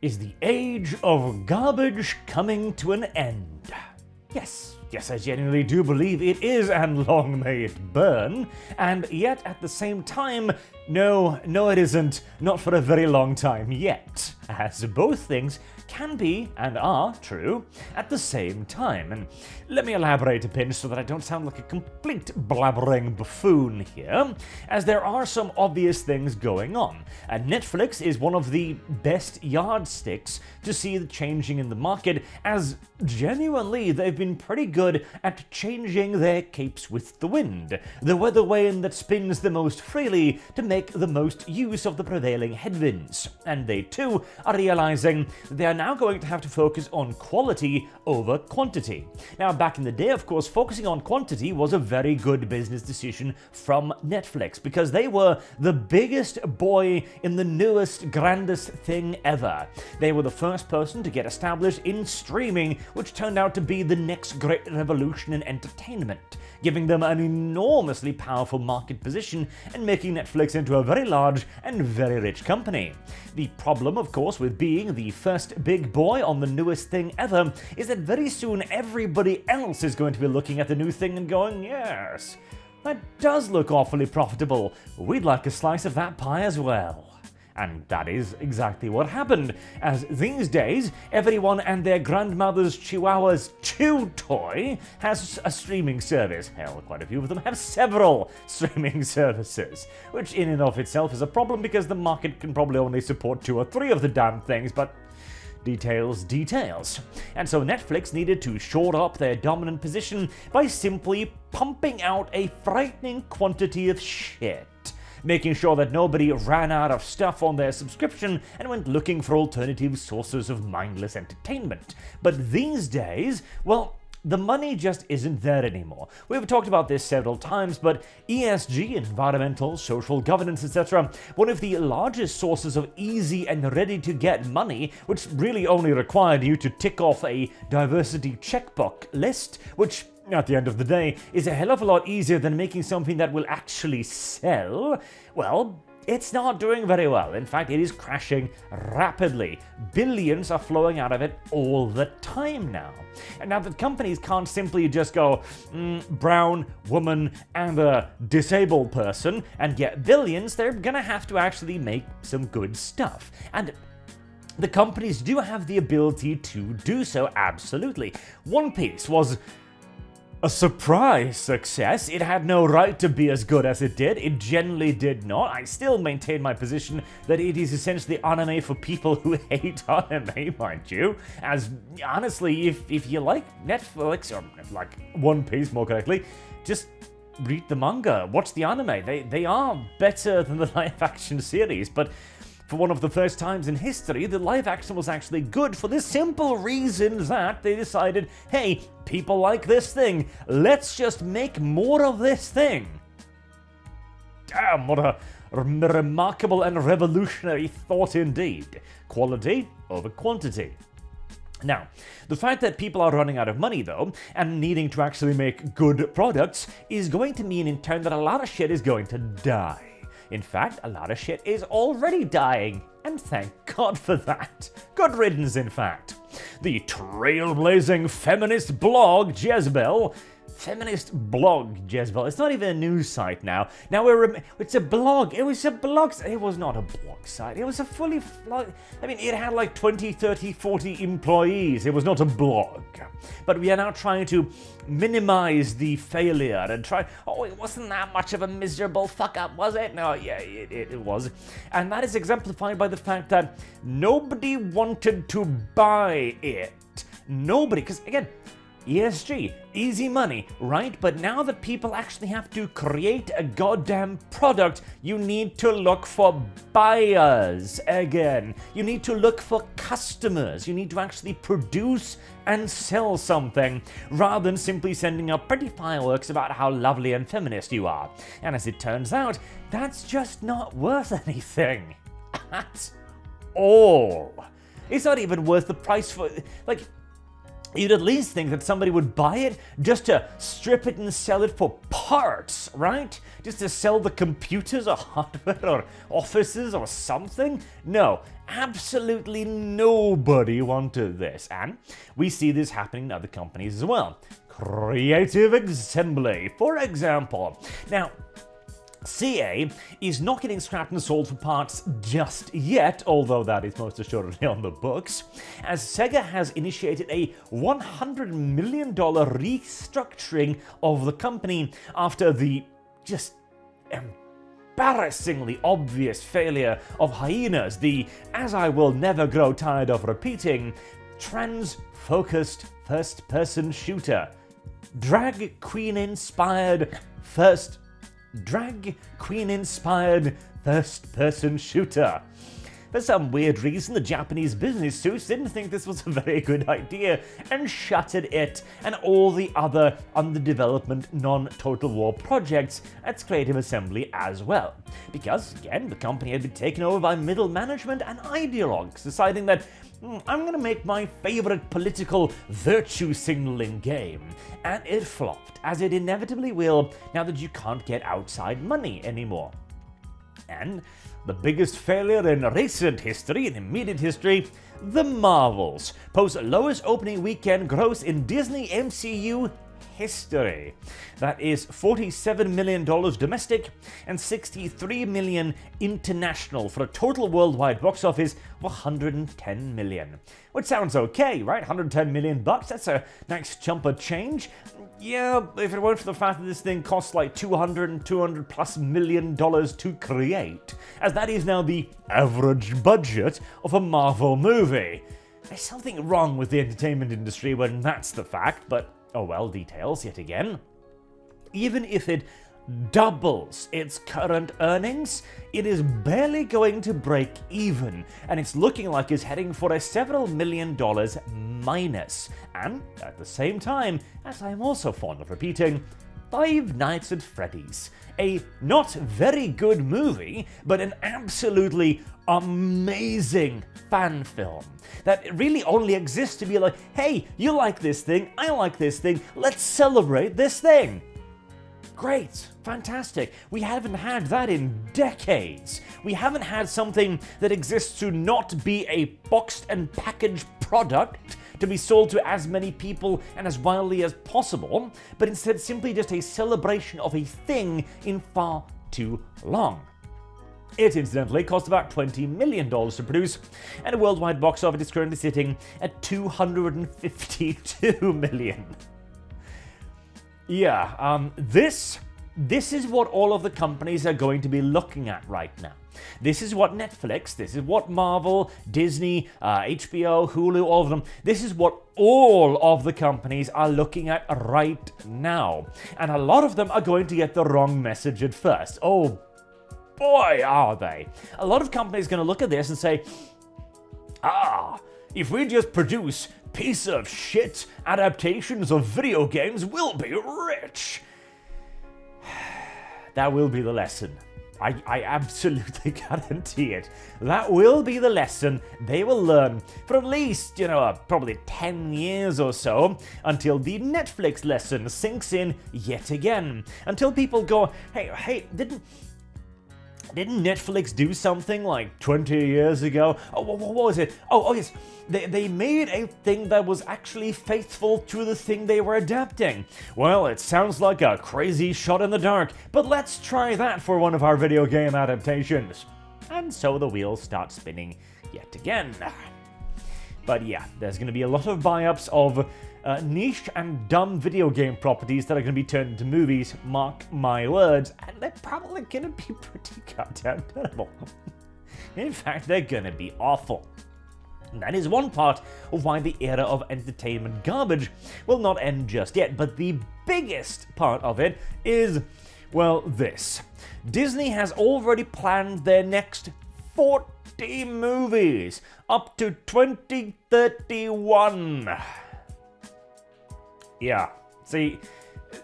Is the age of garbage coming to an end? Yes, I genuinely do believe it is, and long may it burn. And yet, at the same time, no, it isn't. Not for a very long time yet, as both things can be and are true at the same time. And let me elaborate a pinch so that I don't sound like a complete blabbering buffoon here, as there are some obvious things going on. And Netflix is one of the best yardsticks to see the changing in the market, as genuinely they've been pretty good at changing their capes with the wind, the weather vane that spins the most freely to make the most use of the prevailing headwinds. And they too are realizing they are now going to have to focus on quality over quantity. Now, back in the day, of course, focusing on quantity was a very good business decision from Netflix, because they were the biggest boy in the newest, grandest thing ever. They were the first person to get established in streaming, which turned out to be the next great revolution in entertainment, giving them an enormously powerful market position and making Netflix into a very large and very rich company. The problem, of course, with being the first big boy on the newest thing ever is that very soon everybody else is going to be looking at the new thing and going, yes, that does look awfully profitable. We'd like a slice of that pie as well. And that is exactly what happened, as these days, everyone and their grandmother's chihuahua's chew toy has a streaming service. Hell, quite a few of them have several streaming services, which in and of itself is a problem because the market can probably only support 2 or 3 of the damn things, but details. And so Netflix needed to shore up their dominant position by simply pumping out a frightening quantity of shit, making sure that nobody ran out of stuff on their subscription and went looking for alternative sources of mindless entertainment. But these days, well, the money just isn't there anymore. We've talked about this several times, but ESG, environmental, social governance, etc., one of the largest sources of easy and ready-to-get money, which really only required you to tick off a diversity checkbox list, which at the end of the day is a hell of a lot easier than making something that will actually sell, well, it's not doing very well. In fact, it is crashing rapidly. Billions are flowing out of it all the time now. And now that companies can't simply just go, brown, woman, and a disabled person and get billions, they're gonna have to actually make some good stuff. And the companies do have the ability to do so, absolutely. One Piece was a surprise success. It had no right to be as good as it did. It generally did not. I still maintain my position that it is essentially anime for people who hate anime, mind you. As, honestly, if you like Netflix, or like One Piece more correctly, just read the manga, watch the anime. They are better than the live-action series, but for one of the first times in history, the live action was actually good for the simple reason that they decided, hey, people like this thing, let's just make more of this thing. Damn, what a remarkable and revolutionary thought indeed. Quality over quantity. Now, the fact that people are running out of money, though, and needing to actually make good products is going to mean in turn that a lot of shit is going to die. In fact, a lot of shit is already dying, and thank God for that. Good riddance, in fact. The trailblazing feminist blog Jezebel. Feminist blog Jezebel. It's not even a news site now. Now it's a blog. It was a blog. It was not a blog site. It was a fully. I mean, it had like 20, 30, 40 employees. It was not a blog. But we are now trying to minimize the failure and try. Oh, it wasn't that much of a miserable fuck up, was it? No, yeah, it was. And that is exemplified by the fact that nobody wanted to buy it. Nobody, because again, ESG, easy money, right? But now that people actually have to create a goddamn product, you need to look for buyers again. You need to look for customers. You need to actually produce and sell something, rather than simply sending up pretty fireworks about how lovely and feminist you are. And as it turns out, that's just not worth anything. At all. It's not even worth the price for, like, You'd at least think that somebody would buy it just to strip it and sell it for parts, right? Just to sell the computers or hardware or offices or something? No, absolutely nobody wanted this. And we see this happening in other companies as well. Creative Assembly, for example. Now, CA is not getting scrapped and sold for parts just yet, although that is most assuredly on the books, as Sega has initiated a $100 million restructuring of the company after the just embarrassingly obvious failure of Hyenas, the, as I will never grow tired of repeating, trans-focused first-person shooter. Drag queen-inspired first-person shooter. For some weird reason, the Japanese business suits didn't think this was a very good idea and shuttered it and all the other under-development non-Total War projects at Creative Assembly as well. Because, again, the company had been taken over by middle management and ideologues, deciding that I'm going to make my favorite political virtue signaling game. And it flopped, as it inevitably will now that you can't get outside money anymore. And the biggest failure in recent history, in immediate history, The Marvels, post lowest opening weekend gross in Disney MCU history. That is $47 million domestic and $63 million international for a total worldwide box office of $110 million. Which sounds okay, right? $110 million bucks, that's a nice chunk of change. Yeah, if it weren't for the fact that this thing costs like $200 plus million to create, as that is now the average budget of a Marvel movie. There's something wrong with the entertainment industry when that's the fact, but oh well, details yet again. Even if it doubles its current earnings, it is barely going to break even, and it's looking like it's heading for a several $1 million minus. And at the same time, as I'm also fond of repeating, Five Nights at Freddy's. A not very good movie, but an absolutely amazing fan film that really only exists to be like, hey, you like this thing, I like this thing, let's celebrate this thing. Great, fantastic. We haven't had that in decades. We haven't had something that exists to not be a boxed and packaged product to be sold to as many people and as widely as possible, but instead simply just a celebration of a thing in far too long. It incidentally cost about $20 million to produce, and a worldwide box office is currently sitting at $252 million. Yeah, this is what all of the companies are going to be looking at right now. This is what Netflix, this is what Marvel, Disney, HBO, Hulu, all of them, this is what all of the companies are looking at right now. And a lot of them are going to get the wrong message at first. Oh boy, are they. A lot of companies are going to look at this and say, if we just produce piece of shit adaptations of video games, we'll be rich. That will be the lesson. I absolutely guarantee it. That will be the lesson they will learn for at least, probably 10 years or so, until the Netflix lesson sinks in yet again. Until people go, hey, didn't Netflix do something like 20 years ago? Oh, what was it? Oh yes. They made a thing that was actually faithful to the thing they were adapting. Well, it sounds like a crazy shot in the dark, but let's try that for one of our video game adaptations. And so the wheels start spinning yet again. But yeah, there's going to be a lot of buy-ups of niche and dumb video game properties that are going to be turned into movies, mark my words, and they're probably going to be pretty goddamn terrible. In fact, they're going to be awful. And that is one part of why the era of entertainment garbage will not end just yet, but the biggest part of it is, well, this. Disney has already planned their next 40 movies, up to 2031. Yeah, see,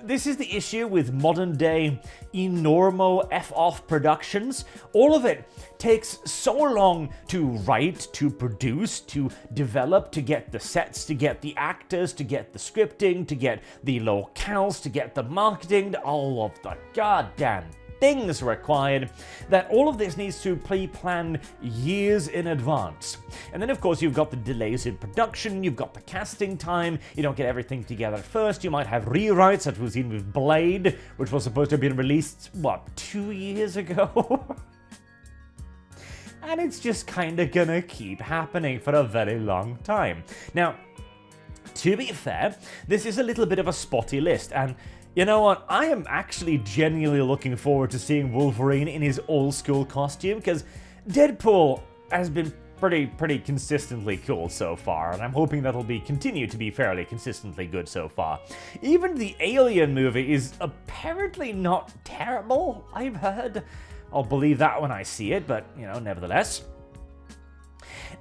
This is the issue with modern day enormo F-off productions. All of it takes so long to write, to produce, to develop, to get the sets, to get the actors, to get the scripting, to get the locales, to get the marketing, all of the goddamn things required, that all of this needs to be planned years in advance. And then of course you've got the delays in production, you've got the casting time, you don't get everything together first, you might have rewrites, as we've seen with Blade, which was supposed to have been released, 2 years ago? And it's just kinda gonna keep happening for a very long time. Now, to be fair, this is a little bit of a spotty list, and you know what? I am actually genuinely looking forward to seeing Wolverine in his old-school costume, because Deadpool has been pretty consistently cool so far, and I'm hoping that'll continue to be fairly consistently good so far. Even the Alien movie is apparently not terrible, I've heard. I'll believe that when I see it, but, nevertheless.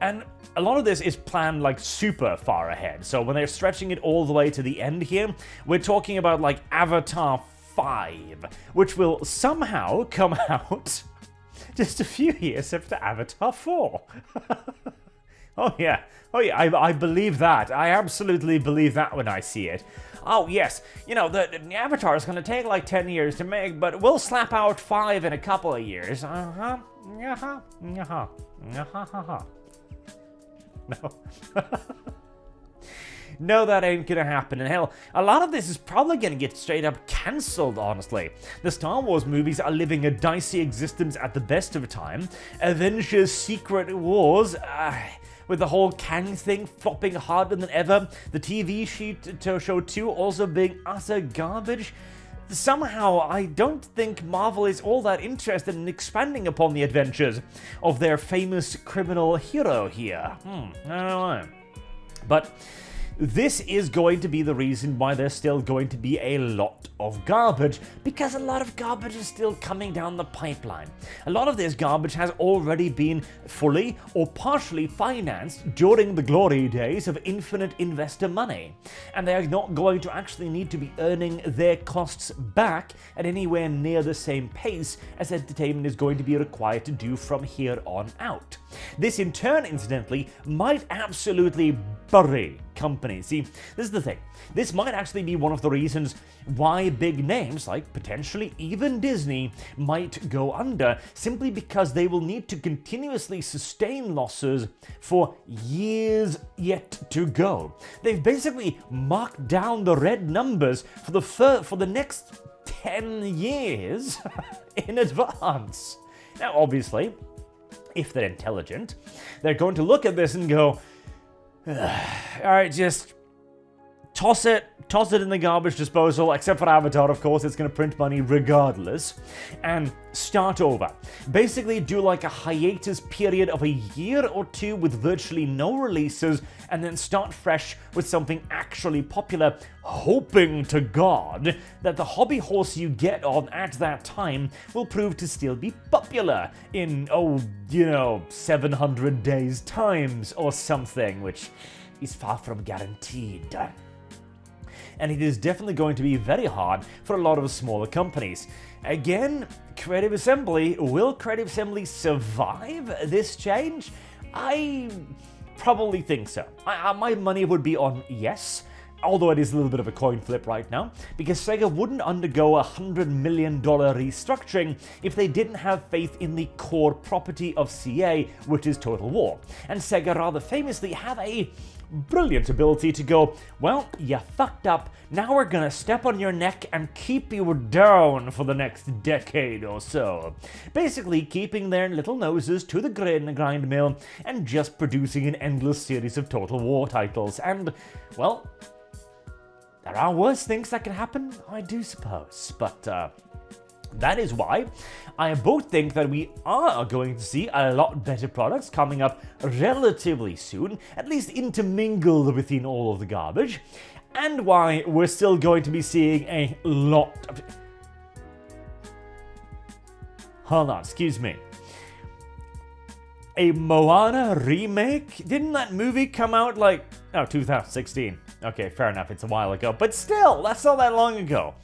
And a lot of this is planned super far ahead. So when they're stretching it all the way to the end here, we're talking about Avatar 5, which will somehow come out just a few years after Avatar 4. Oh yeah, I believe that. I absolutely believe that when I see it. Oh yes, the Avatar is going to take 10 years to make, but we'll slap out 5 in a couple of years. No. No, that ain't gonna happen. And hell, a lot of this is probably gonna get straight up cancelled, honestly. The Star Wars movies are living a dicey existence at the best of time. Avengers Secret Wars, with the whole Kang thing flopping harder than ever. The TV show 2 also being utter garbage. Somehow, I don't think Marvel is all that interested in expanding upon the adventures of their famous criminal hero here. I don't know. But this is going to be the reason why there's still going to be a lot of garbage, because a lot of garbage is still coming down the pipeline. A lot of this garbage has already been fully or partially financed during the glory days of infinite investor money, and they are not going to actually need to be earning their costs back at anywhere near the same pace as entertainment is going to be required to do from here on out. This in turn, incidentally, might absolutely bury companies. See, this is the thing. This might actually be one of the reasons why big names, like potentially even Disney, might go under, simply because they will need to continuously sustain losses for years yet to go. They've basically marked down the red numbers for the next 10 years in advance. Now, obviously, if they're intelligent, they're going to look at this and go, alright, just toss it in the garbage disposal, except for Avatar, of course, it's going to print money regardless, and start over. Basically do a hiatus period of a year or two with virtually no releases, and then start fresh with something actually popular, hoping to God that the hobby horse you get on at that time will prove to still be popular in, 700 days times or something, which is far from guaranteed. And it is definitely going to be very hard for a lot of smaller companies. Again, Creative Assembly, will Creative Assembly survive this change? I probably think so. My money would be on yes, although it is a little bit of a coin flip right now, because Sega wouldn't undergo a $100 million restructuring if they didn't have faith in the core property of CA, which is Total War. And Sega rather famously have a brilliant ability to go, well, you fucked up, now we're gonna step on your neck and keep you down for the next decade or so. Basically keeping their little noses to the grind mill and just producing an endless series of Total War titles. And, well, there are worse things that can happen, I do suppose, but that is why I both think that we are going to see a lot better products coming up relatively soon, at least intermingled within all of the garbage, and why we're still going to be seeing a lot of... Hold on, excuse me. A Moana remake? Didn't that movie come out 2016. Okay, fair enough, it's a while ago. But still, that's not that long ago.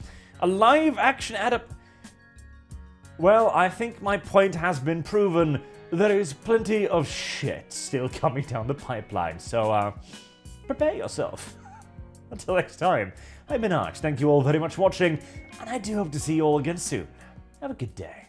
A live-action Well, I think my point has been proven. There is plenty of shit still coming down the pipeline, so, prepare yourself. Until next time, I've been Arch. Thank you all very much for watching, and I do hope to see you all again soon. Have a good day.